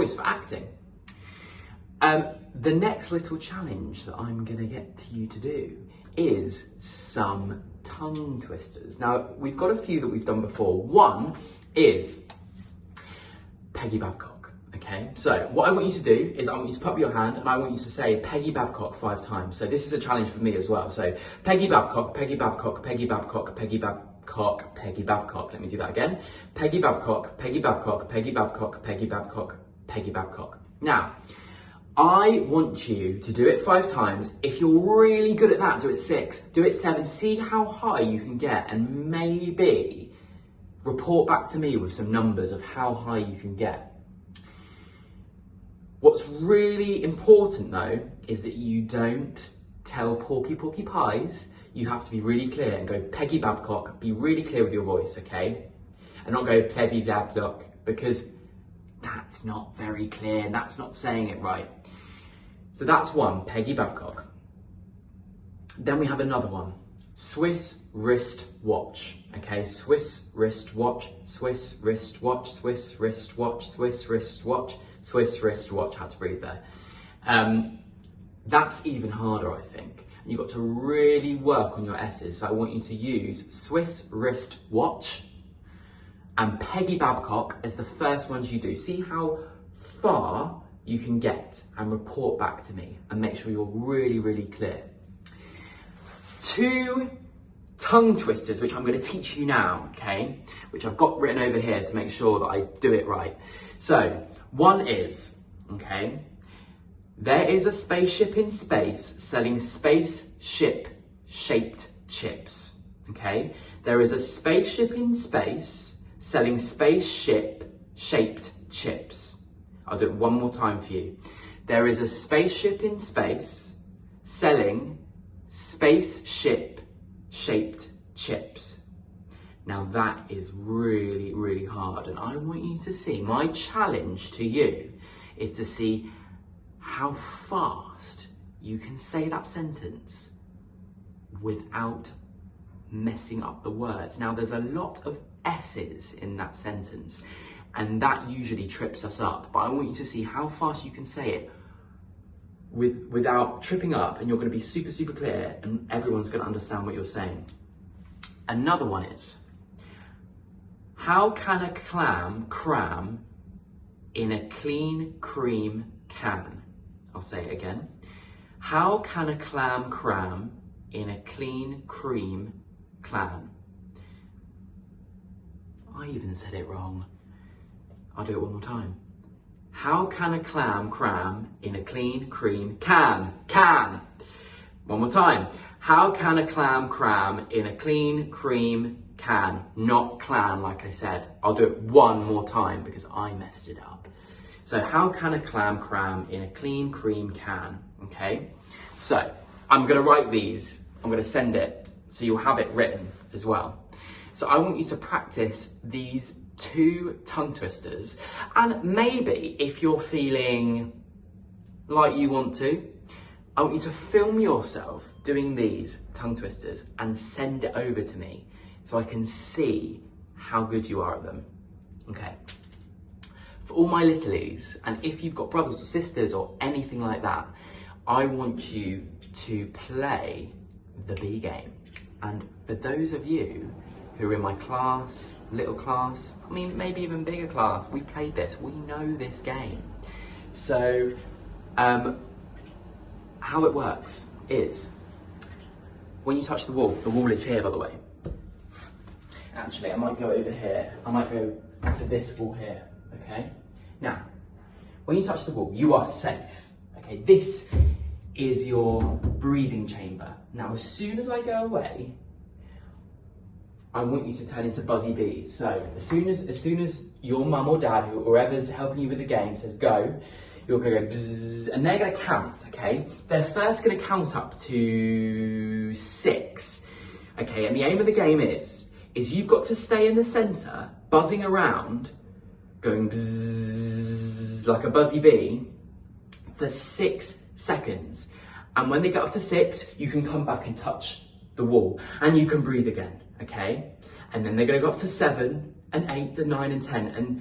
voice for acting. The next little challenge that I'm gonna get to you to do is some tongue twisters. Now, we've got a few that we've done before. One is Peggy Babcock, okay? So what I want you to do is I want you to put up your hand and I want you to say Peggy Babcock 5 times. So this is a challenge for me as well. So Peggy Babcock, Peggy Babcock, Peggy Babcock, Peggy Babcock, Peggy Babcock. Let me do that again. Peggy Babcock, Peggy Babcock, Peggy Babcock, Peggy Babcock, Peggy Babcock. Now, I want you to do it 5 times. If you're really good at that, do it 6, do it 7, see how high you can get and maybe report back to me with some numbers of how high you can get. What's really important though, is that you don't tell porky pies. You have to be really clear and go Peggy Babcock, be really clear with your voice, okay? And not go Peggy Babcock, because that's not very clear and that's not saying it right. So that's one, Peggy Babcock. Then we have another one, Swiss wrist watch, okay? Swiss wrist watch, Swiss wrist watch, Swiss wrist watch, Swiss wrist watch, Swiss wrist watch. Had to breathe there. That's even harder, I think. You've got to really work on your S's. So I want you to use Swiss wrist watch and Peggy Babcock as the first ones you do. See how far you can get and report back to me and make sure you're really, really clear. 2 tongue twisters, which I'm going to teach you now, okay? Which I've got written over here to make sure that I do it right. So, one is, okay, there is a spaceship in space selling spaceship-shaped chips, okay? There is a spaceship in space selling spaceship-shaped chips. I'll do it one more time for you. There is a spaceship in space selling spaceship-shaped chips. Now that is really, really hard, and I want you to see, my challenge to you is to see how fast you can say that sentence without messing up the words. Now there's a lot of S's in that sentence, and that usually trips us up, but I want you to see how fast you can say it without tripping up, and you're going to be super, super clear and everyone's going to understand what you're saying. Another one is, how can a clam cram in a clean cream can? I'll say it again. How can a clam cram in a clean cream can? I even said it wrong. I'll do it one more time. How can a clam cram in a clean cream can? Can. One more time. How can a clam cram in a clean cream can? Not clan, like I said. I'll do it one more time because I messed it up. So how can a clam cram in a clean cream can? Okay. So I'm going to write these. I'm going to send it so you'll have it written as well. So I want you to practice these 2 tongue twisters, and maybe if you're feeling like you want to, I want you to film yourself doing these tongue twisters and send it over to me so I can see how good you are at them. Okay. For all my littlies, and if you've got brothers or sisters or anything like that, I want you to play the B game. And for those of you who are in my class, little class, I mean, maybe even bigger class, we've played this, we know this game. So, how it works is, when you touch the wall is here, by the way. Actually, I might go over here, I might go to this wall here, okay? Now, when you touch the wall, you are safe, okay? This is your breathing chamber. Now, as soon as I go away, I want you to turn into buzzy bees. So as soon as your mum or dad, whoever's helping you with the game, says go, you're gonna go bzzz, and they're gonna count, okay? They're first gonna count up to 6, okay? And the aim of the game is you've got to stay in the center, buzzing around, going bzzz, like a buzzy bee, for 6 seconds. And when they get up to 6, you can come back and touch the wall, and you can breathe again. Okay, and then they're going to go up to 7 and 8 and 9 and 10, and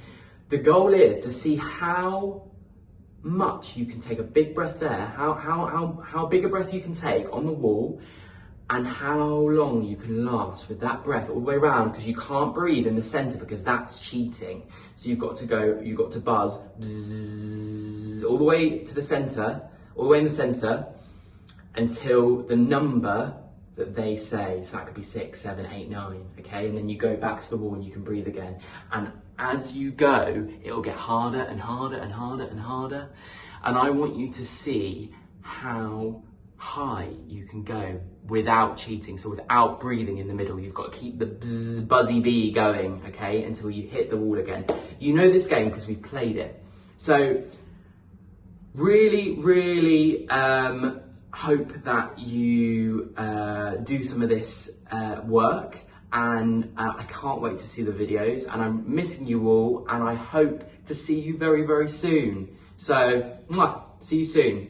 The goal is to see how much you can take a big breath there, how big a breath you can take on the wall, and how long you can last with that breath all the way around, because you can't breathe in the center because that's cheating. So you've got to buzz bzzz, all the way to the center, all the way in the center, until the number that they say. So that could be 6, 7, 8, 9, okay? And then you go back to the wall and you can breathe again. And as you go, it'll get harder and harder and harder and harder. And I want you to see how high you can go without cheating. So without breathing in the middle, you've got to keep the buzzy bee going, okay, until you hit the wall again. You know this game because we've played it. So really hope that you do some of this work, and I can't wait to see the videos, and I'm missing you all, and I hope to see you very soon. So, see you soon.